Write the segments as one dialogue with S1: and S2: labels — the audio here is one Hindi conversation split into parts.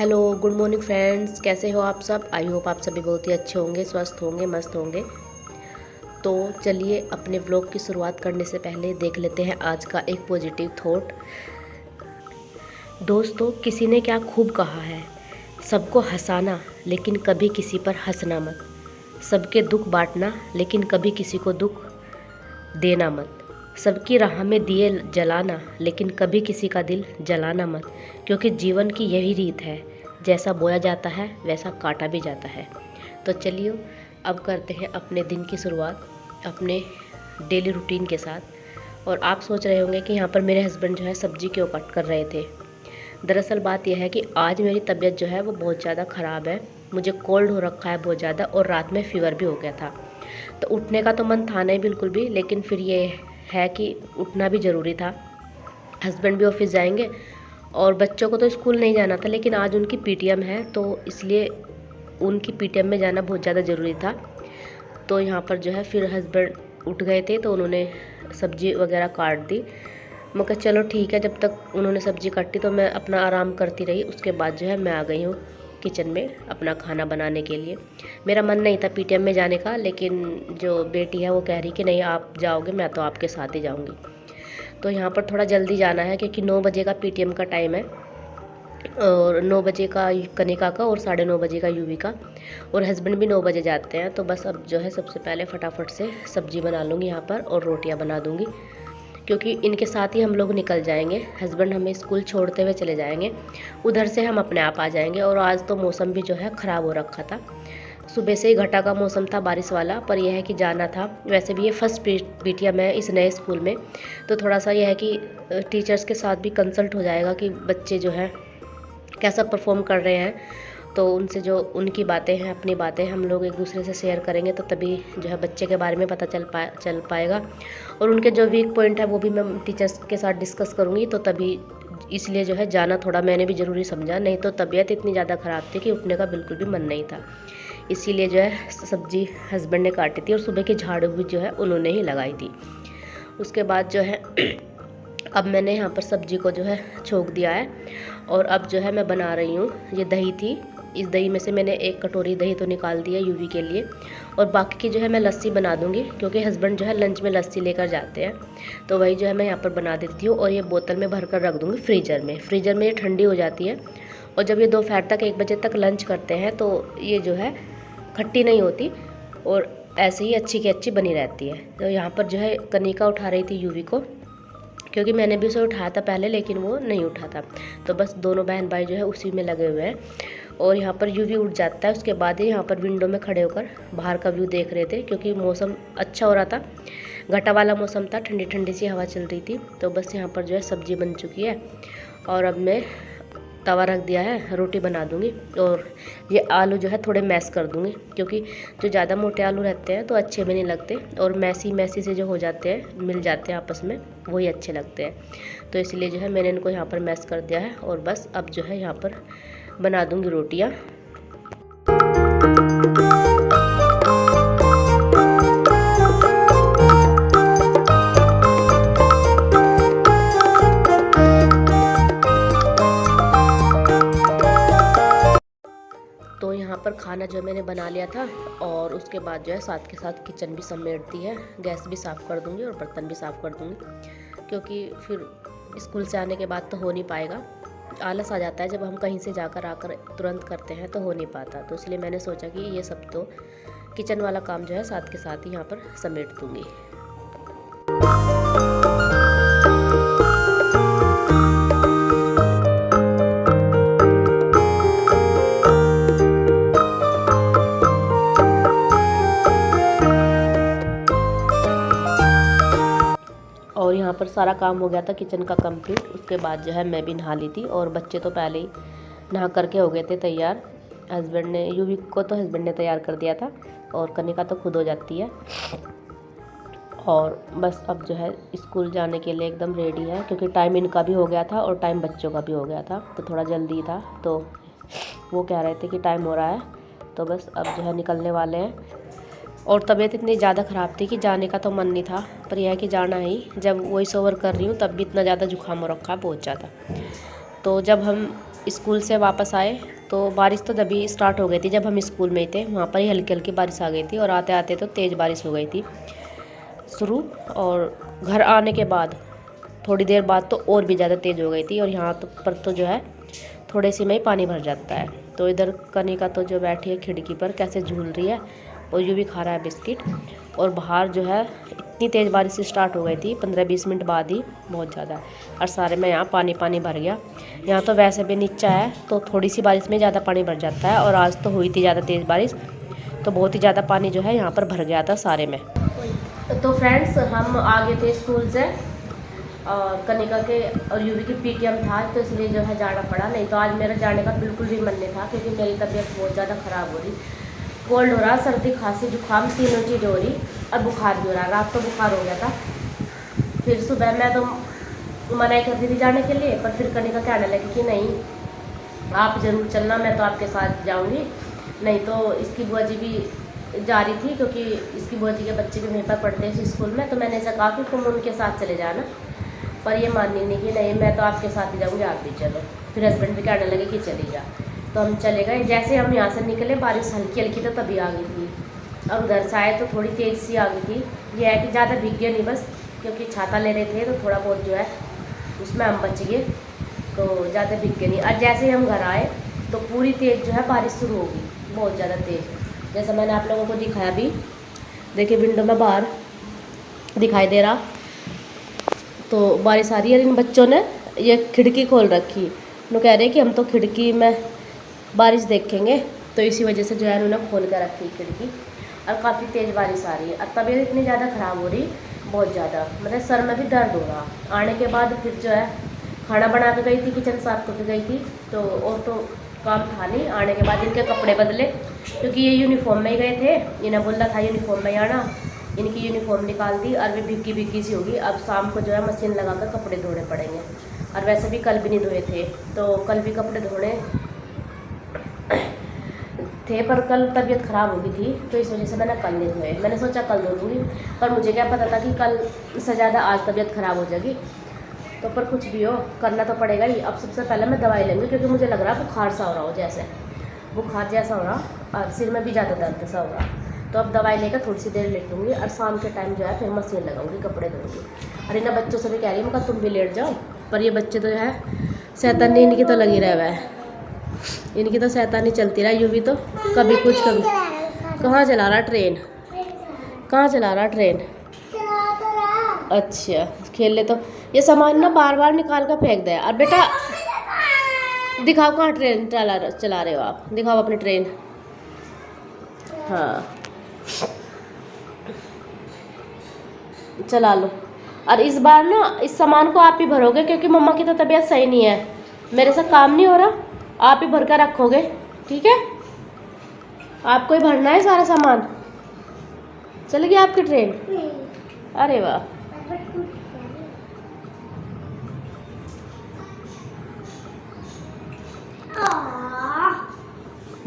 S1: Hello, good morning friends. कैसे हो आप सब? आई होप आप सभी बहुत ही अच्छे होंगे, स्वस्थ होंगे, मस्त होंगे। तो चलिए अपने व्लॉग की शुरुआत करने से पहले देख लेते हैं आज का एक पॉजिटिव थॉट। दोस्तों, किसी ने क्या खूब कहा है, सबको हंसाना लेकिन कभी किसी पर हंसना मत, सबके दुख बांटना लेकिन कभी किसी को दुख देना मत, सबकी राह में दिए जलाना लेकिन कभी किसी का दिल जलाना मत, क्योंकि जीवन की यही रीत है, जैसा बोया जाता है वैसा काटा भी जाता है। तो चलिए अब करते हैं अपने दिन की शुरुआत अपने डेली रूटीन के साथ। और आप सोच रहे होंगे कि यहाँ पर मेरे हस्बैंड जो है सब्जी क्यों कट कर रहे थे। दरअसल बात यह है कि आज मेरी तबीयत जो है वो बहुत ज़्यादा ख़राब है, मुझे कोल्ड हो रखा है बहुत ज़्यादा, और रात में फ़ीवर भी हो गया था। तो उठने का तो मन था नहीं बिल्कुल भी, लेकिन फिर ये है कि उठना भी ज़रूरी था। हस्बैंड भी ऑफिस जाएंगे और बच्चों को तो स्कूल नहीं जाना था, लेकिन आज उनकी पीटीएम है, तो इसलिए उनकी पीटीएम में जाना बहुत ज़्यादा ज़रूरी था। तो यहाँ पर जो है फिर हस्बैंड उठ गए थे, तो उन्होंने सब्ज़ी वगैरह काट दी। मैं कहा चलो ठीक है, जब तक उन्होंने सब्ज़ी काटी तो मैं अपना आराम करती रही। उसके बाद जो है मैं आ गई हूँ किचन में अपना खाना बनाने के लिए। मेरा मन नहीं था पीटीएम में जाने का, लेकिन जो बेटी है वो कह रही कि नहीं आप जाओगे, मैं तो आपके साथ ही जाऊँगी। तो यहाँ पर थोड़ा जल्दी जाना है क्योंकि 9 बजे का पीटीएम का टाइम है, और 9 बजे का कनिका का और 9:30 बजे का यूवी का, और हस्बैंड भी 9 बजे जाते हैं। तो बस अब जो है सबसे पहले फटाफट से सब्ज़ी बना लूँगी यहाँ पर, और रोटियाँ बना दूँगी, क्योंकि इनके साथ ही हम लोग निकल जाएंगे। हस्बैंड हमें स्कूल छोड़ते हुए चले जाएंगे, उधर से हम अपने आप आ जाएंगे। और आज तो मौसम भी जो है ख़राब हो रखा था, सुबह से ही घटा का मौसम था, बारिश वाला, पर यह है कि जाना था। वैसे भी ये फर्स्ट पीटीएम है इस नए स्कूल में, तो थोड़ा सा यह है कि टीचर्स के साथ भी कंसल्ट हो जाएगा कि बच्चे जो है कैसा परफॉर्म कर रहे हैं। तो उनसे जो उनकी बातें हैं, अपनी बातें हम लोग एक दूसरे से शेयर करेंगे, तो तभी जो है बच्चे के बारे में पता चल पाएगा। और उनके जो वीक पॉइंट है वो भी मैं टीचर्स के साथ डिस्कस करूँगी, तो तभी इसलिए जो है जाना थोड़ा मैंने भी ज़रूरी समझा। नहीं तो तबीयत इतनी ज़्यादा ख़राब थी कि उठने का बिल्कुल भी मन नहीं था। इसीलिए जो है सब्ज़ी हस्बैंड ने काटी थी, और सुबह की झाड़ू भी जो है उन्होंने ही लगाई थी। उसके बाद जो है अब मैंने यहाँ पर सब्ज़ी को जो है छोंक दिया है, और अब जो है मैं बना रही हूँ, ये दही थी, इस दही में से मैंने 1 कटोरी दही तो निकाल दी है यूवी के लिए, और बाकी की जो है मैं लस्सी बना दूँगी, क्योंकि हस्बैंड जो है लंच में लस्सी लेकर जाते हैं। तो वही जो है मैं यहाँ पर बना देती हूँ, और ये बोतल में भर कर रख दूँगी फ्रीज़र में। फ्रीज़र में ये ठंडी हो जाती है, और जब ये दोपहर तक 1 बजे तक लंच करते हैं तो ये जो है खट्टी नहीं होती, और ऐसे ही अच्छी की अच्छी बनी रहती है। तो यहाँ पर जो है कनिका उठा रही थी यूवी को, क्योंकि मैंने भी उसे उठाया था पहले, लेकिन वो नहीं उठा था। तो बस दोनों बहन भाई जो है उसी में लगे हुए हैं, और यहाँ पर यूवी उठ जाता है। उसके बाद ही यहाँ पर विंडो में खड़े होकर बाहर का व्यू देख रहे थे, क्योंकि मौसम अच्छा हो रहा था, घटा वाला मौसम था, ठंडी ठंडी सी हवा चल रही थी। तो बस यहाँ पर जो है सब्ज़ी बन चुकी है, और अब मैं तवा रख दिया है, रोटी बना दूंगी। और ये आलू जो है थोड़े मैश कर दूंगी, क्योंकि जो ज़्यादा मोटे आलू रहते हैं तो अच्छे भी नहीं लगते, और मैसी से जो हो जाते हैं, मिल जाते हैं आपस में, वही अच्छे लगते हैं। तो इसलिए जो है मैंने इनको यहाँ पर मैश कर दिया है, और बस अब जो है यहाँ पर बना दूंगी रोटियाँ। तो यहाँ पर खाना जो मैंने बना लिया था, और उसके बाद जो है साथ के साथ किचन भी समेट दी है, गैस भी साफ़ कर दूँगी और बर्तन भी साफ़ कर दूँगी, क्योंकि फिर स्कूल से आने के बाद तो हो नहीं पाएगा। आलस आ जाता है जब हम कहीं से जाकर आकर तुरंत करते हैं, तो हो नहीं पाता। तो इसलिए मैंने सोचा कि ये सब तो किचन वाला काम जो है साथ के साथ ही यहाँ पर समेट दूँगी। और यहाँ पर सारा काम हो गया था किचन का कंप्लीट। उसके बाद जो है मैं भी नहा ली थी, और बच्चे तो पहले ही नहा करके हो गए थे तैयार। हस्बैंड ने यूवी को तो हस्बैंड ने तैयार कर दिया था, और कनिका तो खुद हो जाती है। और बस अब जो है स्कूल जाने के लिए एकदम रेडी है, क्योंकि टाइम इनका भी हो गया था और टाइम बच्चों का भी हो गया था, तो थोड़ा जल्दी था। तो वो कह रहे थे कि टाइम हो रहा है, तो बस अब जो है निकलने वाले हैं। और तबीयत इतनी ज़्यादा ख़राब थी कि जाने का तो मन नहीं था, पर यह है कि जाना ही। जब वॉइस ओवर कर रही हूँ तब भी इतना ज़्यादा जुकाम हो रखा है, बहुत ज़्यादा। तो जब हम स्कूल से वापस आए तो बारिश तो तभी स्टार्ट हो गई थी जब हम स्कूल में ही थे, वहाँ पर ही हल्की हल्की बारिश आ गई थी और आते आते तो तेज़ बारिश हो गई थी शुरू। और घर आने के बाद थोड़ी देर बाद तो और भी ज़्यादा तेज़ हो गई थी और यहाँ तो पर तो जो है थोड़े से में ही पानी भर जाता है। तो इधर कनिका तो जो बैठी है खिड़की पर कैसे झूल रही है और यूँ भी खा रहा है बिस्किट। और बाहर जो है इतनी तेज़ बारिश स्टार्ट हो गई थी 15-20 मिनट बाद ही, बहुत ज़्यादा। और सारे में यहाँ पानी पानी भर गया। यहाँ तो वैसे भी नीचा है तो थोड़ी सी बारिश में ज़्यादा पानी भर जाता है, और आज तो हुई थी ज़्यादा तेज़ बारिश तो बहुत ही ज़्यादा पानी जो है यहाँ पर भर गया था सारे में। तो फ्रेंड्स हम आ गए थे स्कूल से और कनिका के और यूवी की पीटीएम था, तो इसलिए जो है जाना पड़ा। नहीं तो आज मेरा जाने का बिल्कुल भी मन नहीं था, क्योंकि मेरी तबीयत बहुत ज़्यादा ख़राब हो रही, कोल्ड हो रहा, सर्दी खांसी जुकाम तीनों चीज़ हो रही, और बुखार भी हो रहा। रात को बुखार हो गया था, फिर सुबह मैं तो मना कर दी थी जाने के लिए, पर फिर कनिका कहने लगी कि नहीं आप ज़रूर चलना, मैं तो आपके साथ जाऊँगी। नहीं तो इसकी बुआ जी भी जा रही थी, क्योंकि इसकी बुआ जी के बच्चे भी वहीं पर पढ़ते हैं स्कूल में, तो मैंने ऐसा कहा कि तुम उनके साथ चले जाना, पर ये माननी नहीं कि नहीं मैं तो आपके साथ ही जाऊँगी, आप भी चलो। फिर हस्बैंड भी कहने लगे कि चली जा, तो हम चले गए। जैसे हम यहाँ से निकले बारिश हल्की हल्की तो तभी आ गई थी, और उधर से आए तो थोड़ी तेज़ सी आ गई थी। ये है कि ज़्यादा भीग गए नहीं बस, क्योंकि छाता ले रहे थे तो थोड़ा बहुत जो है उसमें हम बच गए, तो ज़्यादा भीग गए नहीं। और जैसे ही हम घर आए तो पूरी तेज़ जो है बारिश शुरू हो गई, बहुत ज़्यादा तेज़, जैसा मैंने आप लोगों को दिखाया अभी। देखिए विंडो में बाहर दिखाई दे रहा, तो बारिश आ रही है। इन बच्चों ने ये खिड़की खोल रखी, वो कह रहे हैं कि हम तो खिड़की में बारिश देखेंगे, तो इसी वजह से जो है उन्होंने खोल कर रखी खिड़की। और काफ़ी तेज़ बारिश आ रही है, और तबीयत इतनी ज़्यादा ख़राब हो रही, बहुत ज़्यादा, मतलब सर में भी दर्द हो रहा। आने के बाद फिर जो है खाना बना के गई थी, किचन साफ करके गई थी, तो और तो काम था नहीं। आने के बाद इनके कपड़े बदले, क्योंकि ये यूनिफॉर्म में ही गए थे, इन्हें बोला था यूनिफॉर्म में ही आना। इनकी यूनिफॉर्म निकाल दी और वे भीगी भीगी सी होगी। अब शाम को जो है मशीन लगाकर कपड़े धोने पड़ेंगे, और वैसे भी कल भी नहीं धोए थे, तो कल भी कपड़े धोने थे, पर कल तबीयत ख़राब हो गई थी, तो इस वजह से मैंने कल नहीं धोए। मैंने सोचा कल धो दूँगी, पर मुझे क्या पता था कि कल से ज़्यादा आज तबीयत ख़राब हो जाएगी। तो पर कुछ भी हो करना तो पड़ेगा ही। अब सबसे पहले मैं दवाई लेंगी, क्योंकि मुझे लग रहा है बुखार सा हो रहा हो, जैसे बुखार जैसा हो रहा, और सिर में भी ज़्यादा दर्द सा हो रहा। तो अब दवाई लेकर थोड़ी सी देर लेटूंगी, और शाम के टाइम जो है फिर मशीन लगाऊंगी, कपड़े धोऊंगी। और इन बच्चों से भी कह रही हूँ तुम भी लेट जाओ, पर ये बच्चे तो जो है शैतानी इनकी तो लगी रहा है, इनकी तो शैतानी चलती रहा। यूँ भी तो कभी कुछ कभी कहाँ चला रहा ट्रेन, कहाँ चला रहा ट्रेन, अच्छा खेल ले। तो ये सामान ना बार बार निकाल कर फेंक दे। और बेटा दिखाओ कहाँ ट्रेन चला रहे हो आप, दिखाओ अपनी ट्रेन। हाँ चला लो। और इस बार ना इस सामान को आप ही भरोगे, क्योंकि मम्मा की तो तबीयत सही नहीं है, मेरे से काम नहीं हो रहा, आप ही भर कर रखोगे, ठीक है? आपको ही भरना है सारा सामान। चल गई आपकी ट्रेन? अरे वाह,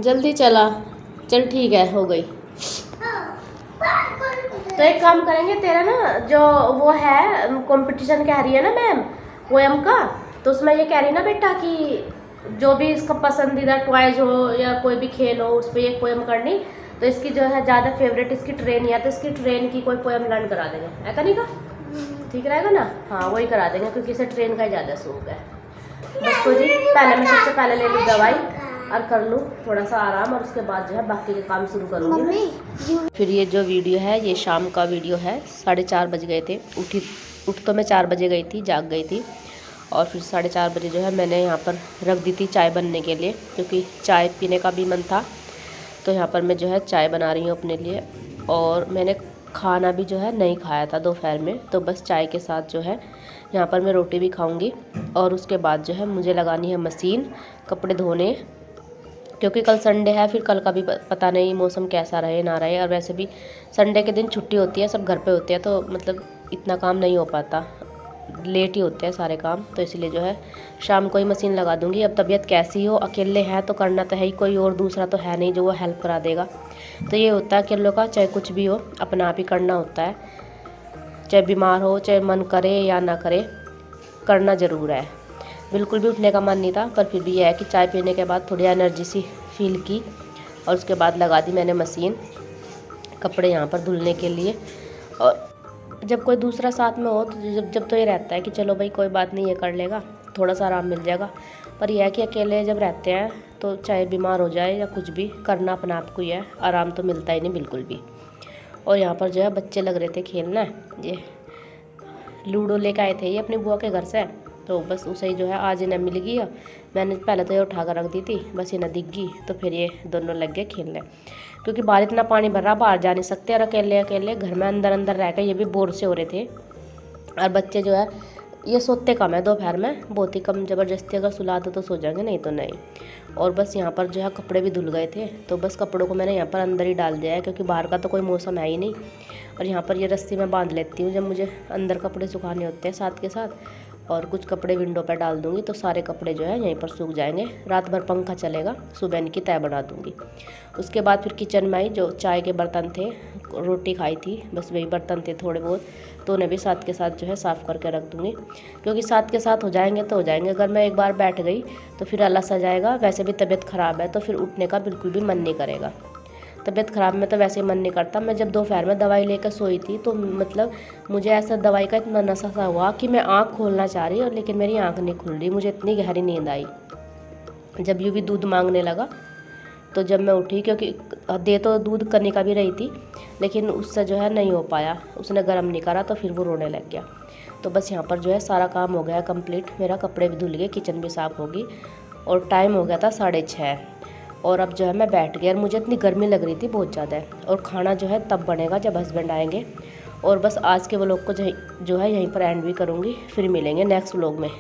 S1: जल्दी चला, चल ठीक है हो गई। तो एक काम करेंगे, तेरा ना जो वो है कंपटीशन कह रही है ना मैम पोएम का, तो उसमें ये कह रही ना बेटा कि जो भी इसका पसंदीदा टॉयज हो या कोई भी खेल हो उस पर एक पोएम करनी, तो इसकी जो है ज़्यादा फेवरेट इसकी ट्रेन है, तो इसकी ट्रेन की कोई पोएम लर्न करा देंगे, ऐसा नहीं का ठीक रहेगा ना? हाँ वही करा देंगे, क्योंकि इसे ट्रेन का ही ज़्यादा शौक है। बस तो जी पहले मैं सबसे पहले ले लूँ दवाई और कर लूँ थोड़ा सा आराम, और उसके बाद जो है बाकी के काम शुरू करूँगी। फिर ये जो वीडियो है ये शाम का वीडियो है, 4:30 बज गए थे। उठ तो मैं 4 बजे गई थी, जाग गई थी, और फिर 4:30 बजे जो है मैंने यहाँ पर रख दी थी चाय बनने के लिए, क्योंकि चाय पीने का भी मन था। तो यहाँ पर मैं जो है चाय बना रही हूँ अपने लिए, और मैंने खाना भी जो है नहीं खाया था दोपहर में, तो बस चाय के साथ जो है यहाँ पर मैं रोटी भी खाऊंगी। और उसके बाद जो है मुझे लगानी है मशीन कपड़े धोने, क्योंकि कल संडे है, फिर कल का भी पता नहीं मौसम कैसा रहे ना रहे, और वैसे भी संडे के दिन छुट्टी होती है, सब घर पे होते हैं, तो मतलब इतना काम नहीं हो पाता, लेट ही होते हैं सारे काम, तो इसलिए जो है शाम को ही मशीन लगा दूंगी। अब तबीयत कैसी हो, अकेले हैं तो करना तो है ही, कोई और दूसरा तो है नहीं जो वो हेल्प करा देगा। तो ये होता है अकेलों का, चाहे कुछ भी हो अपना आप ही करना होता है, चाहे बीमार हो चाहे मन करे या ना करे, करना ज़रूर है। बिल्कुल भी उठने का मन नहीं था, पर फिर भी यह है कि चाय पीने के बाद थोड़ी एनर्जी सी फील की। और उसके बाद लगा दी मैंने मशीन कपड़े यहाँ पर धुलने के लिए। और जब कोई दूसरा साथ में हो तो जब तो ये रहता है कि चलो भाई कोई बात नहीं, ये कर लेगा, थोड़ा सा आराम मिल जाएगा। पर यह है कि अकेले जब रहते हैं तो चाहे बीमार हो जाए या कुछ भी, करना अपना आप को ही है, आराम तो मिलता ही नहीं बिल्कुल भी। और यहाँ पर जो है बच्चे लग रहे थे खेलना, ये लूडो लेकर आए थे ये अपनी बुआ के घर से, तो बस उसे ही जो है आज इन्हें मिल गई। मैंने पहले तो ये उठा कर रख दी थी, बस इन्हें दिख गई तो फिर ये दोनों लग गए खेलने। क्योंकि बाहर इतना पानी भर रहा, बाहर जा नहीं सकते, और अकेले अकेले घर में अंदर अंदर रह कर ये भी बोर से हो रहे थे। और बच्चे जो है ये सोते कम है दोपहर में, बहुत ही कम, ज़बरदस्ती अगर सुला दो तो सो जाएंगे, नहीं तो नहीं। और बस यहाँ पर जो है कपड़े भी धुल गए थे, तो बस कपड़ों को मैंने यहाँ पर अंदर ही डाल दिया है, क्योंकि बाहर का तो कोई मौसम है ही नहीं। और यहाँ पर ये रस्सी मैं बांध लेती हूँ जब मुझे अंदर कपड़े सुखाने होते हैं साथ के साथ, और कुछ कपड़े विंडो पर डाल दूँगी तो सारे कपड़े जो है यहीं पर सूख जाएंगे। रात भर पंखा चलेगा, सुबह इनकी तय बना दूँगी। उसके बाद फिर किचन में आई, जो चाय के बर्तन थे, रोटी खाई थी, बस वही बर्तन थे थोड़े बहुत, तो उन्हें भी साथ के साथ जो है साफ़ करके रख दूँगी। क्योंकि साथ के साथ हो जाएंगे तो हो जाएंगे, अगर मैं एक बार बैठ गई तो फिर आलस आ जाएगा। वैसे भी तबीयत ख़राब है तो फिर उठने का बिल्कुल भी मन नहीं करेगा। तबीयत ख़राब में तो वैसे ही मन नहीं करता। मैं जब दोपहर में दवाई लेकर सोई थी तो मतलब मुझे ऐसा दवाई का इतना नशा सा हुआ कि मैं आँख खोलना चाह रही और लेकिन मेरी आँख नहीं खुल रही, मुझे इतनी गहरी नींद आई। जब यूँ भी दूध मांगने लगा तो जब मैं उठी, क्योंकि दे तो दूध करने का भी रही थी, लेकिन उससे जो है नहीं हो पाया, उसने गर्म नहीं करा तो फिर वो रोने लग गया। तो बस यहाँ पर जो है सारा काम हो गया कंप्लीट, मेरा कपड़े भी धुल गए, किचन भी साफ़ होगी, और टाइम हो गया था 6:30। और अब जो है मैं बैठ गई, और मुझे इतनी गर्मी लग रही थी बहुत ज़्यादा। और खाना जो है तब बनेगा जब हस्बैंड आएंगे। और बस आज के व्लॉग को जो है यहीं पर एंड भी करूँगी, फिर मिलेंगे नेक्स्ट व्लॉग में।